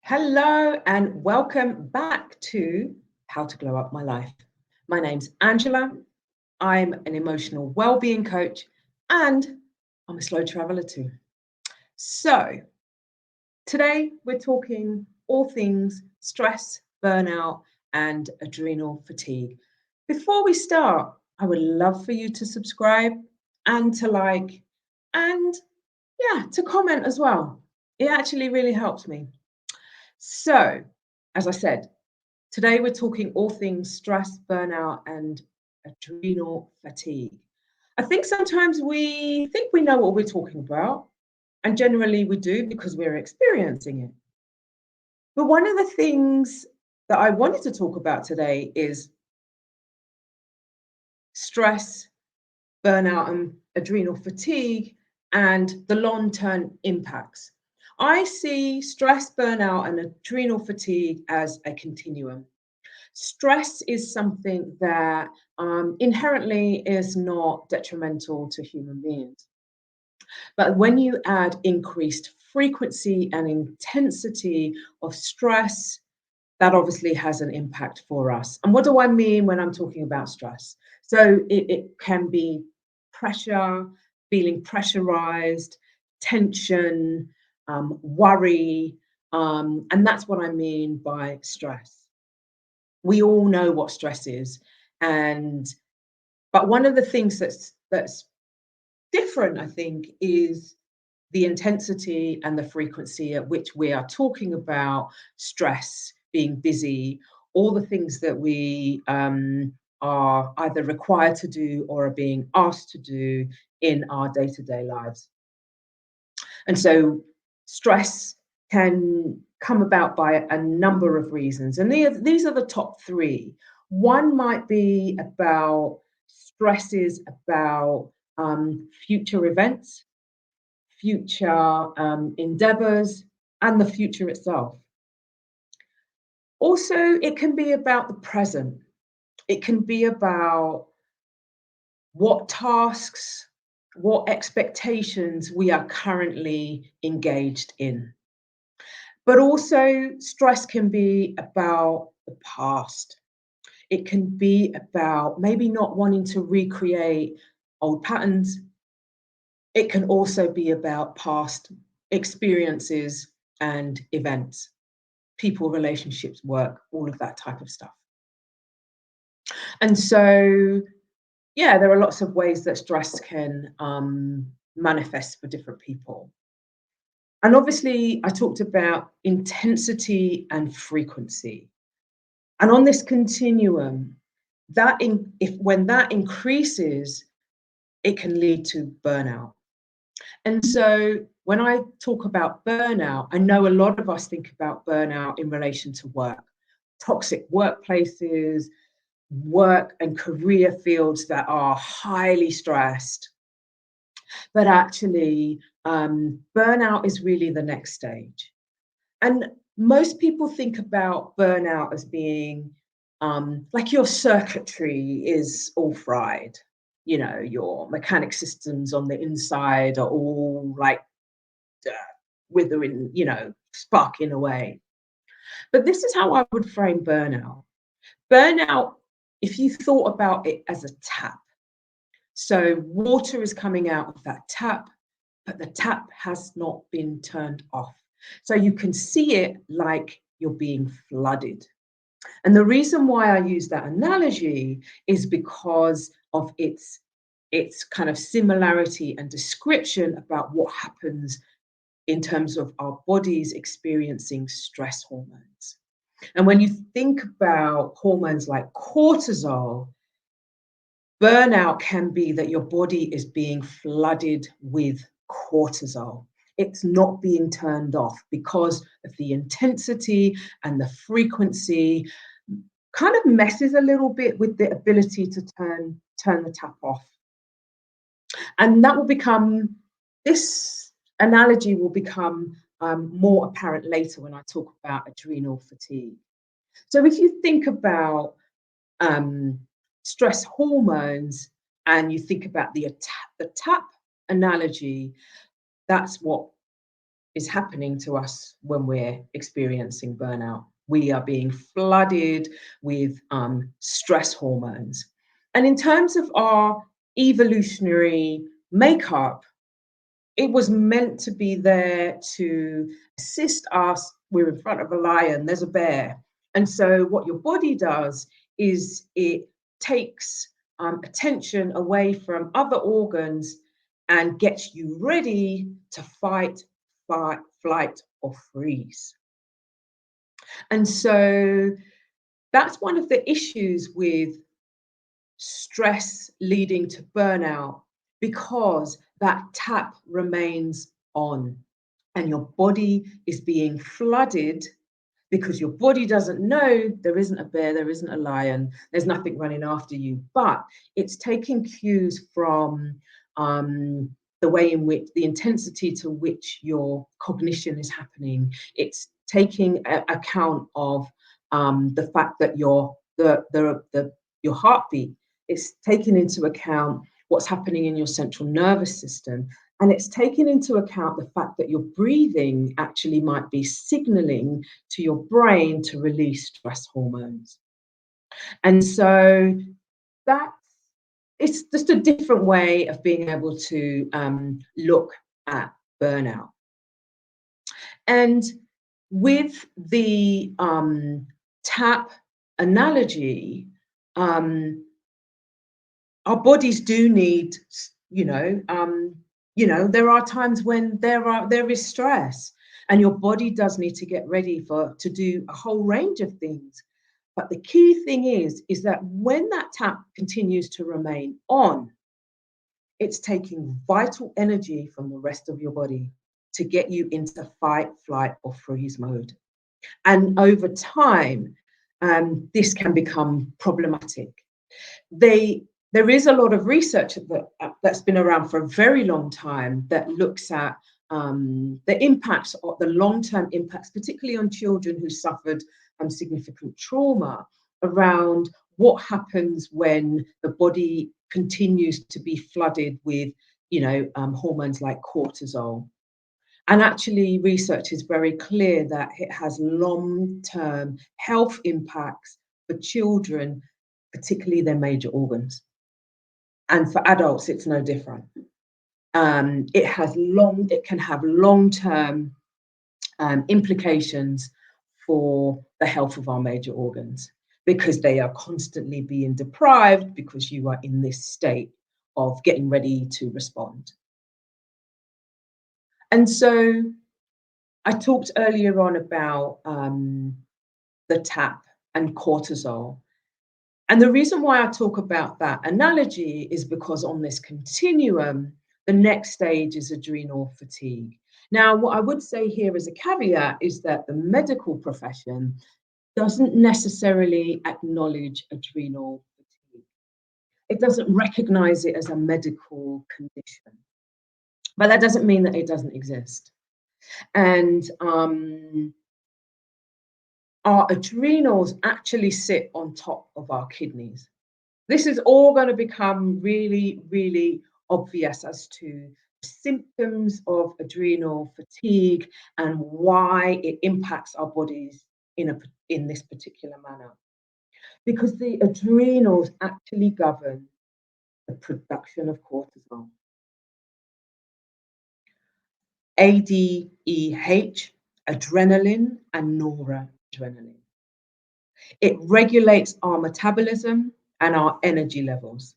Hello and welcome back to How to Glow Up My Life. My name's Angela. I'm an emotional well-being coach and I'm a slow traveler too. So, today we're talking all things stress, burnout, and adrenal fatigue. Before we start, I would love for you to subscribe and to like and to comment as well. It actually really helps me. So, as I said, today we're talking all things stress, burnout, and adrenal fatigue. I think sometimes we think we know what we're talking about, and generally we do because we're experiencing it. But one of the things that I wanted to talk about today is stress, burnout, and adrenal fatigue, and the long term impacts. I see stress, burnout, and adrenal fatigue as a continuum. Stress is something that inherently is not detrimental to human beings. But when you add increased frequency and intensity of stress, that obviously has an impact for us. And what do I mean when I'm talking about stress? So it can be pressure, feeling pressurized, tension, worry. And that's what I mean by stress. We all know what stress is, and but one of the things that's different, I think, is the intensity and the frequency at which we are talking about stress, being busy, all the things that we are either required to do or are being asked to do in our day-to-day lives. And so stress can come about by a number of reasons. And these are the top three. One might be about stresses about future events, future endeavors, and the future itself. Also, it can be about the present. It can be about what tasks, what expectations we are currently engaged in. But also, stress can be about the past. It can be about maybe not wanting to recreate old patterns. It can also be about past experiences and events, people, relationships, work, all of that type of stuff. And so, yeah, there are lots of ways that stress can manifest for different people. And obviously, I talked about intensity and frequency. And on this continuum, when that increases, it can lead to burnout. And so when I talk about burnout, I know a lot of us think about burnout in relation to work, toxic workplaces, work and career fields that are highly stressed. But actually, burnout is really the next stage. And most people think about burnout as being like your circuitry is all fried. You know, your mechanic systems on the inside are all like withering, sparking away. But this is how I would frame burnout. Burnout, if you thought about it as a tap, so water is coming out of that tap, but the tap has not been turned off. So you can see it like you're being flooded. And the reason why I use that analogy is because of its kind of similarity and description about what happens in terms of our bodies experiencing stress hormones. And when you think about hormones like cortisol, burnout can be that your body is being flooded with cortisol. It's not being turned off because of the intensity and the frequency kind of messes a little bit with the ability to turn the tap off. And that will become, this analogy will become more apparent later when I talk about adrenal fatigue. So if you think about stress hormones and you think about the tap analogy, that's what is happening to us when we're experiencing burnout. We are being flooded with stress hormones. And in terms of our evolutionary makeup, it was meant to be there to assist us. We're in front of a lion, there's a bear. And so, what your body does is it takes attention away from other organs and gets you ready to fight, flight, or freeze. And so, that's one of the issues with stress leading to burnout, because that tap remains on and your body is being flooded, because your body doesn't know there isn't a bear, there isn't a lion, there's nothing running after you, but it's taking cues from the way in which the intensity to which your cognition is happening. It's taking account of the fact that your heartbeat, it's taking into account what's happening in your central nervous system. And it's taking into account the fact that your breathing actually might be signaling to your brain to release stress hormones. And so that's it's just a different way of being able to look at burnout. And with the tap analogy, our bodies do need, there are times when there is stress, and your body does need to get ready to do a whole range of things. But the key thing is that when that tap continues to remain on, it's taking vital energy from the rest of your body to get you into fight, flight, or freeze mode. And over time, this can become problematic. There is a lot of research that's been around for a very long time that looks at the impacts, or the long-term impacts, particularly on children who suffered significant trauma, around what happens when the body continues to be flooded with, hormones like cortisol. And actually, research is very clear that it has long-term health impacts for children, particularly their major organs. And for adults, it's no different. It can have long-term implications for the health of our major organs, because they are constantly being deprived because you are in this state of getting ready to respond. And so I talked earlier on about the tap and cortisol. And the reason why I talk about that analogy is because on this continuum, the next stage is adrenal fatigue. Now, what I would say here as a caveat is that the medical profession doesn't necessarily acknowledge adrenal fatigue. It doesn't recognize it as a medical condition. But that doesn't mean that it doesn't exist. And our adrenals actually sit on top of our kidneys. This is all going to become really, really obvious as to symptoms of adrenal fatigue and why it impacts our bodies in this particular manner. Because the adrenals actually govern the production of cortisol. ADEH, adrenaline, and noradrenaline. It regulates our metabolism and our energy levels.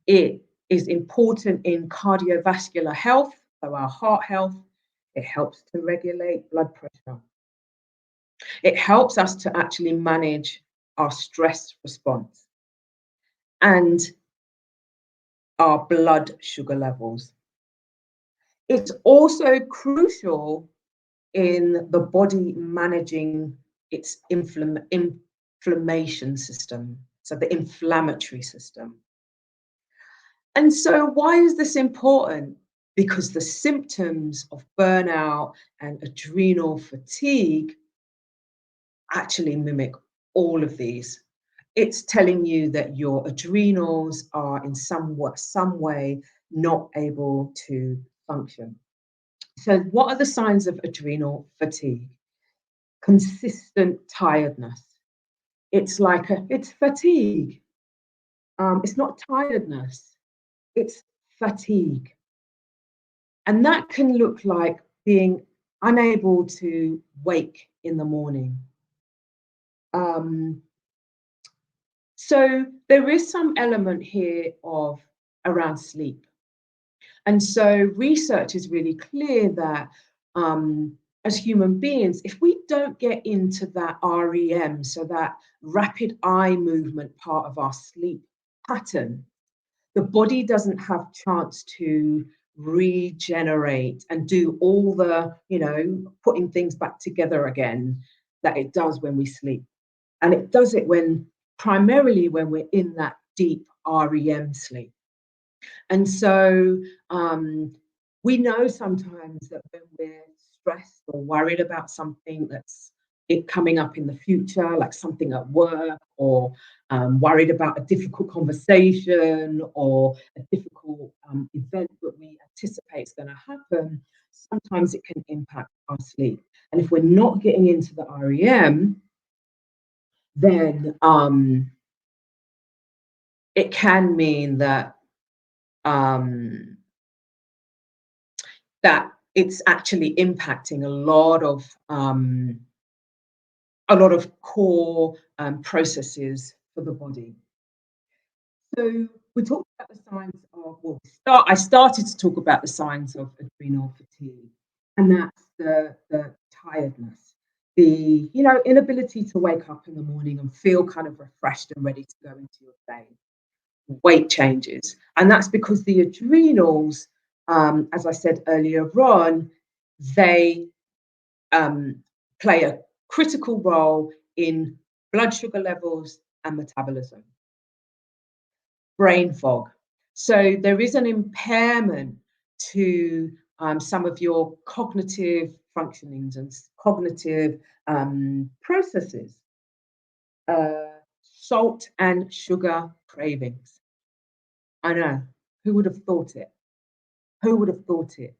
It is important in cardiovascular health, so our heart health. It helps to regulate blood pressure. It helps us to actually manage our stress response and our blood sugar levels. It's also crucial in the body managing its inflammation system, so the inflammatory system. And so why is this important? Because the symptoms of burnout and adrenal fatigue actually mimic all of these. It's telling you that your adrenals are in some way not able to function. So, what are the signs of adrenal fatigue? Consistent tiredness. It's fatigue. It's not tiredness, it's fatigue. And that can look like being unable to wake in the morning. Um, so there is some element here of around sleep. And so research is really clear that as human beings, if we don't get into that REM, so that rapid eye movement part of our sleep pattern, the body doesn't have chance to regenerate and do all the, putting things back together again that it does when we sleep. And it does it primarily when we're in that deep REM sleep. And so we know sometimes that when we're stressed or worried about something that's coming up in the future, like something at work, or worried about a difficult conversation or a difficult event that we anticipate is going to happen, sometimes it can impact our sleep. And if we're not getting into the REM, then it can mean that um, that it's actually impacting a lot of core processes for the body. So we talked about the signs of, I started to talk about the signs of adrenal fatigue, and that's the tiredness, the inability to wake up in the morning and feel kind of refreshed and ready to go into your day. Weight changes, and that's because the adrenals, as I said earlier on, they play a critical role in blood sugar levels and metabolism. Brain fog. So there is an impairment to some of your cognitive functionings and cognitive processes. Salt and sugar cravings. I know. Who would have thought it? Who would have thought it?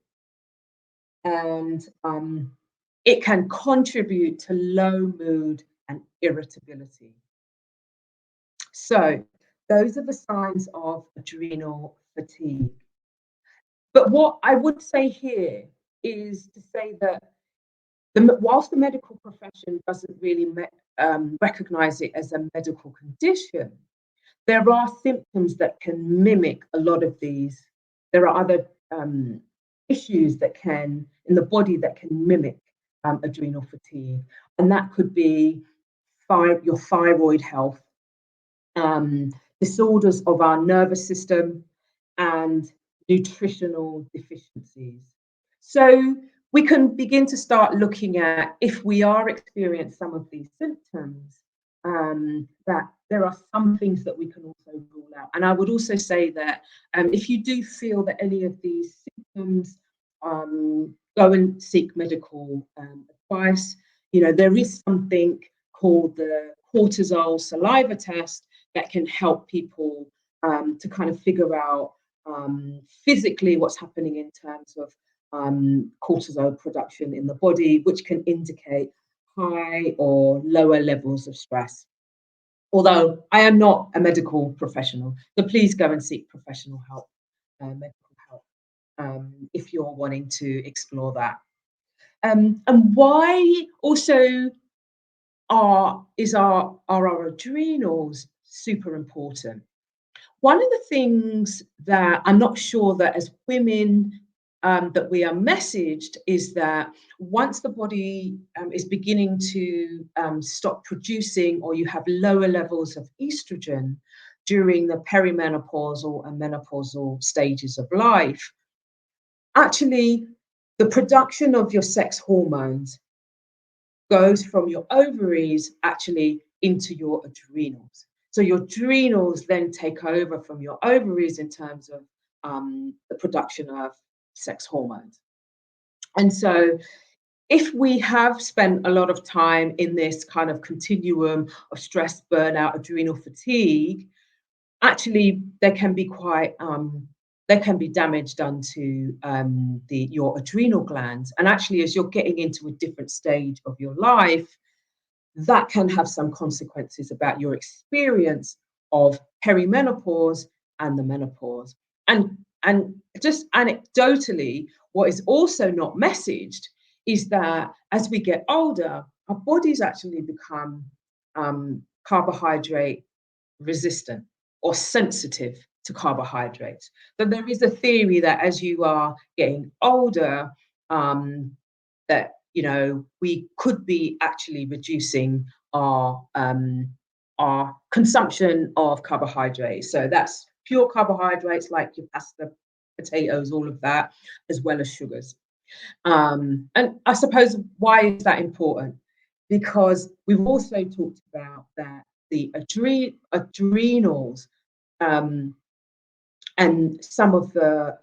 And it can contribute to low mood and irritability. So those are the signs of adrenal fatigue. But what I would say here is to say that whilst the medical profession doesn't really recognize it as a medical condition, there are symptoms that can mimic a lot of these. There are other issues that can, in the body, that can mimic adrenal fatigue. And that could be your thyroid health, disorders of our nervous system, and nutritional deficiencies. So we can begin to start looking at, if we are experiencing some of these symptoms, that there are some things that we can also rule out. And I would also say that if you do feel that any of these symptoms, go and seek medical advice. There is something called the cortisol saliva test that can help people to kind of figure out physically what's happening in terms of cortisol production in the body, which can indicate high or lower levels of stress. Although I am not a medical professional, so please go and seek professional help, medical help, if you're wanting to explore that. And why also are our adrenals super important? One of the things that I'm not sure that as women that we are messaged is that once the body is beginning to stop producing, or you have lower levels of estrogen during the perimenopausal and menopausal stages of life, actually the production of your sex hormones goes from your ovaries actually into your adrenals. So your adrenals then take over from your ovaries in terms of the production of sex hormones. And so if we have spent a lot of time in this kind of continuum of stress, burnout, adrenal fatigue, actually there can be quite there can be damage done to your adrenal glands. And actually, as you're getting into a different stage of your life, that can have some consequences about your experience of perimenopause and the menopause. And just anecdotally, what is also not messaged is that as we get older, our bodies actually become carbohydrate resistant or sensitive to carbohydrates. But there is a theory that as you are getting older, that we could be actually reducing our consumption of carbohydrates. So that's pure carbohydrates like your pasta, potatoes, all of that, as well as sugars. And I suppose, why is that important? Because we've also talked about that the adrenals, and some of the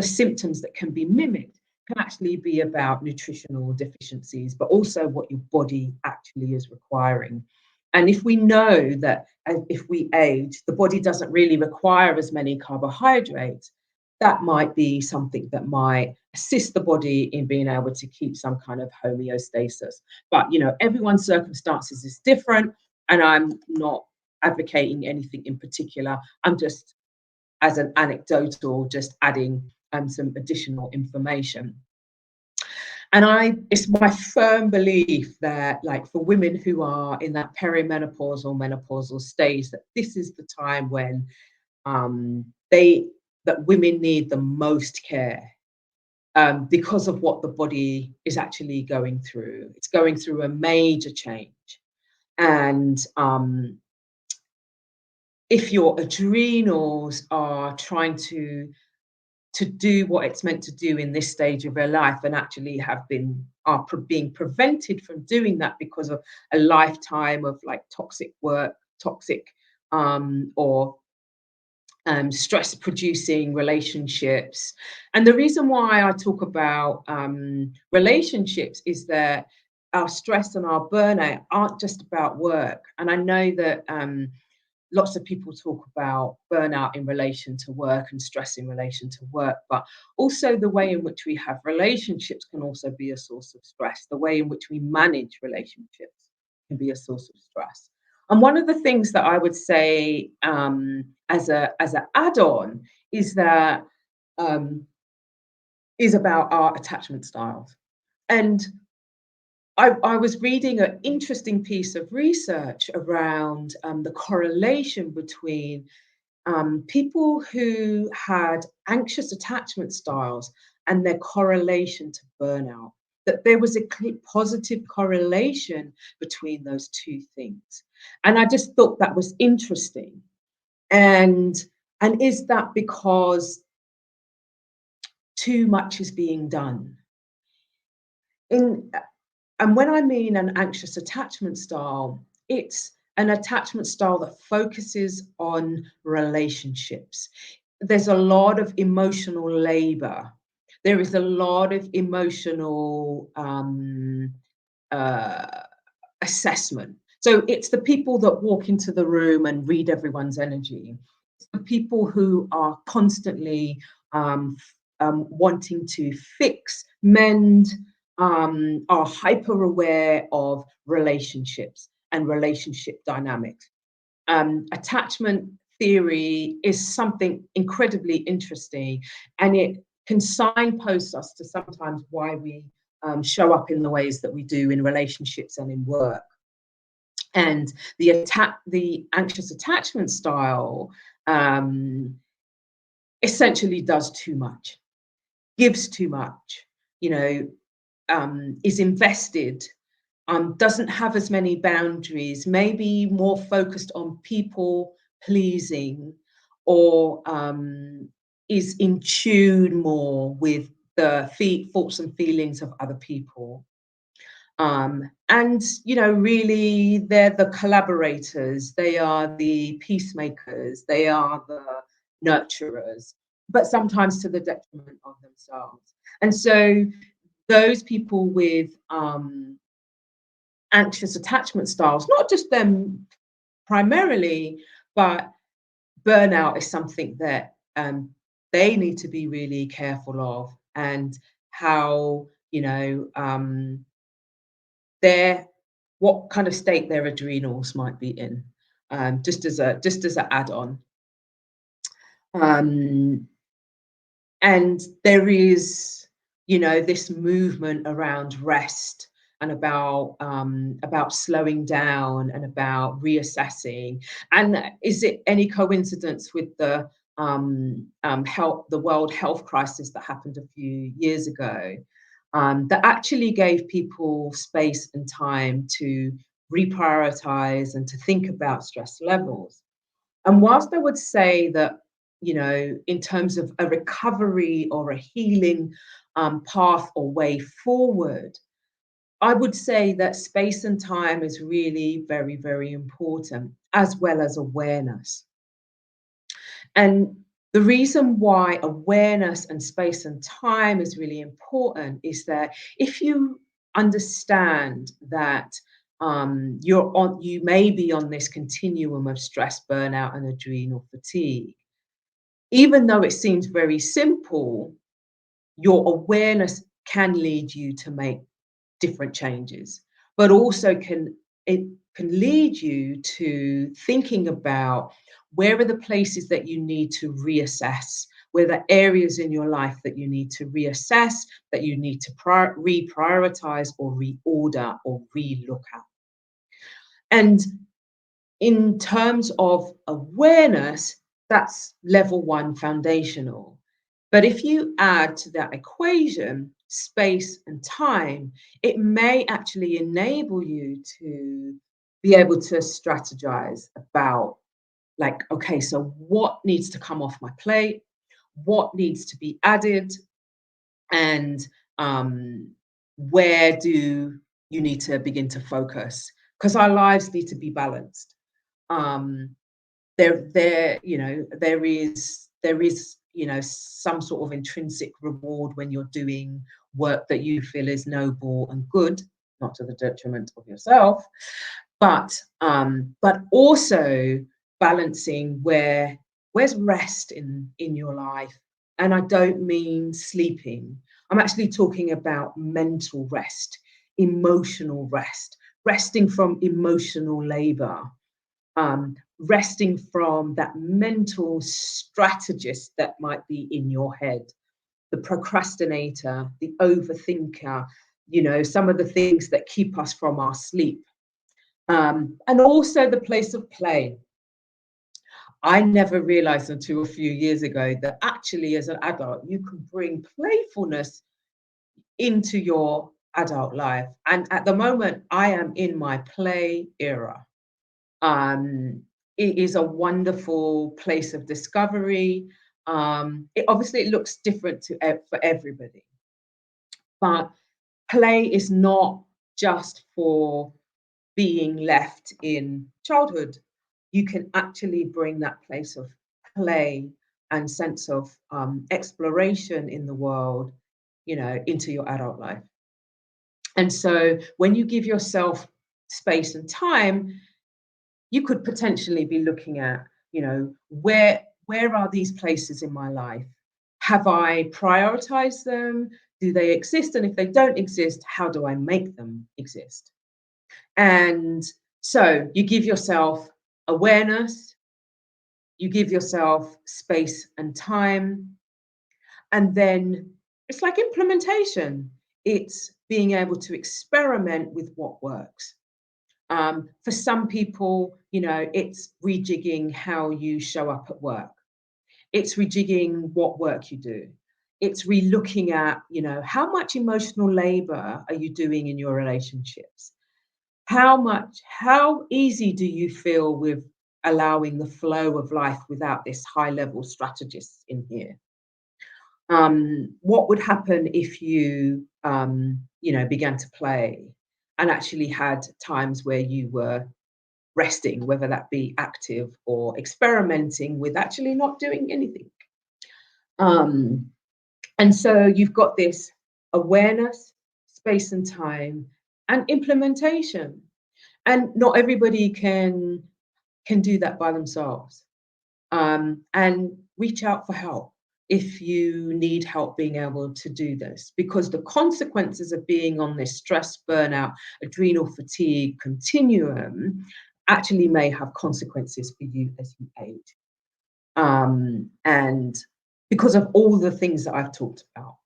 symptoms that can be mimicked can actually be about nutritional deficiencies, but also what your body actually is requiring. And if we know that if we age, the body doesn't really require as many carbohydrates, that might be something that might assist the body in being able to keep some kind of homeostasis. But everyone's circumstances is different, and I'm not advocating anything in particular. I'm just, as an anecdotal, just adding some additional information. And it's my firm belief that, like, for women who are in that perimenopausal, menopausal stage, that this is the time when that women need the most care, because of what the body is actually going through. It's going through a major change. And if your adrenals are trying to do what it's meant to do in this stage of your life, and actually are being prevented from doing that because of a lifetime of like toxic work, or stress producing relationships. And the reason why I talk about relationships is that our stress and our burnout aren't just about work. And I know that lots of people talk about burnout in relation to work and stress in relation to work, but also the way in which we have relationships can also be a source of stress. The way in which we manage relationships can be a source of stress. And one of the things that I would say, as an add-on, is that is about our attachment styles. And I was reading an interesting piece of research around the correlation between people who had anxious attachment styles and their correlation to burnout, that there was a positive correlation between those two things. And I just thought that was interesting. And is that because too much is being done? And when I mean an anxious attachment style, it's an attachment style that focuses on relationships. There's a lot of emotional labor. There is a lot of emotional assessment. So it's the people that walk into the room and read everyone's energy. It's the people who are constantly wanting to fix, mend, are hyper aware of relationships and relationship dynamics. Attachment theory is something incredibly interesting, and it can signpost us to sometimes why we show up in the ways that we do in relationships and in work. And the anxious attachment style essentially does too much, gives too much, is invested, doesn't have as many boundaries, maybe more focused on people pleasing, or is in tune more with the thoughts and feelings of other people. And really, they're the collaborators, they are the peacemakers, they are the nurturers, but sometimes to the detriment of themselves. And so those people with anxious attachment styles, not just them primarily, but burnout is something that they need to be really careful of, and how, their what kind of state their adrenals might be in, just as an add-on. Um, and there is, this movement around rest, and about slowing down, and about reassessing. And is it any coincidence with the World Health Crisis that happened a few years ago, that actually gave people space and time to reprioritize and to think about stress levels? And whilst I would say that, in terms of a recovery or a healing path or way forward, I would say that space and time is really very, very important, as well as awareness. And the reason why awareness and space and time is really important is that if you understand that, you may be on this continuum of stress, burnout, and adrenal fatigue, even though it seems very simple, your awareness can lead you to make different changes, but also it can lead you to thinking about where are the places that you need to reassess, where the areas in your life that you need to reassess, that you need to reprioritize or reorder or relook at. And in terms of awareness, that's level one, foundational. But if you add to that equation space and time, it may actually enable you to be able to strategize about, like, okay, so what needs to come off my plate? What needs to be added? And where do you need to begin to focus? Because our lives need to be balanced. Um, there is some sort of intrinsic reward when you're doing work that you feel is noble and good, not to the detriment of yourself, but also balancing where's rest in your life. And I don't mean sleeping. I'm actually talking about mental rest, emotional rest, resting from emotional labor, resting from that mental strategist that might be in your head, the procrastinator, the overthinker, some of the things that keep us from our sleep. And also the place of play. I never realized until a few years ago that actually, as an adult, you can bring playfulness into your adult life. And at the moment, I am in my play era. Um, it is a wonderful place of discovery. It looks different for everybody, but play is not just for being left in childhood. You can actually bring that place of play and sense of exploration in the world, into your adult life. And so when you give yourself space and time, you could potentially be looking at, where are these places in my life? Have I prioritized them? Do they exist? And if they don't exist, how do I make them exist? And so you give yourself awareness, you give yourself space and time, and then it's like implementation. It's being able to experiment with what works. For some people, it's rejigging how you show up at work. It's rejigging what work you do. It's relooking at, how much emotional labor are you doing in your relationships? How easy do you feel with allowing the flow of life without this high level strategist in here? What would happen if you, began to play and actually had times where you were resting, whether that be active or experimenting with actually not doing anything? Um, and so you've got this awareness, space and time, and implementation. And not everybody can do that by themselves. and reach out for help if you need help being able to do this, because the consequences of being on this stress, burnout, adrenal fatigue continuum actually may have consequences for you as you age. And because of all the things that I've talked about.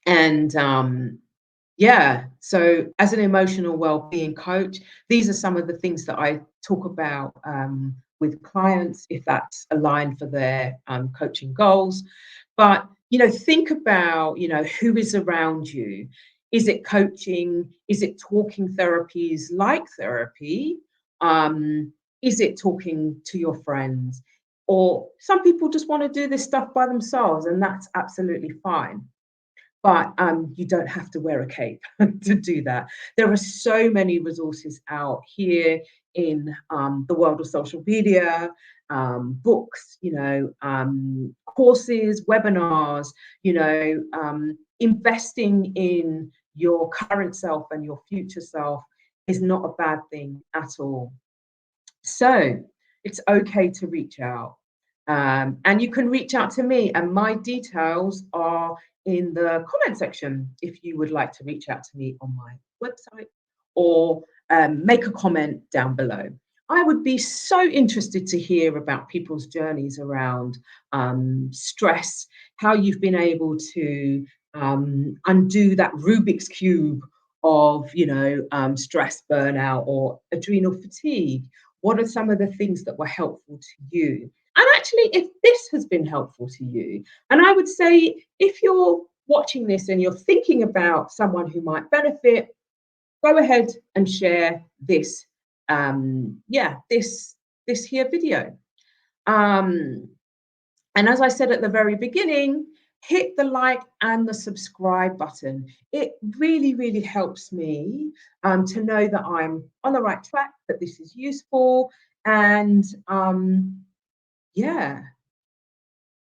And yeah, so as an emotional well-being coach, these are some of the things that I talk about with clients if that's aligned for their coaching goals. But think about who is around you. Is it coaching? Is it talking therapies like therapy? Is it talking to your friends? Or some people just want to do this stuff by themselves, and that's absolutely fine. But you don't have to wear a cape to do that. There are so many resources out here in the world of social media, books, courses, webinars, investing in your current self and your future self is not a bad thing at all. So it's okay to reach out. And you can reach out to me, and my details are in the comment section if you would like to reach out to me on my website or make a comment down below. I would be so interested to hear about people's journeys around stress, how you've been able to undo that Rubik's Cube of, stress, burnout, or adrenal fatigue. What are some of the things that were helpful to you? And actually, if this has been helpful to you, and I would say if you're watching this and you're thinking about someone who might benefit, go ahead and share this, this here video. And as I said at the very beginning, hit the like and the subscribe button. It really, really helps me to know that I'm on the right track, that this is useful, and yeah,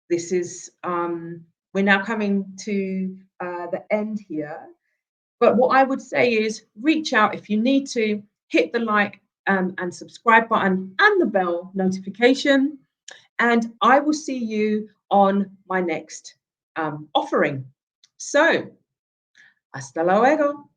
this is, we're now coming to the end here. But what I would say is reach out if you need to, hit the like and subscribe button and the bell notification. And I will see you on my next offering. So, hasta luego.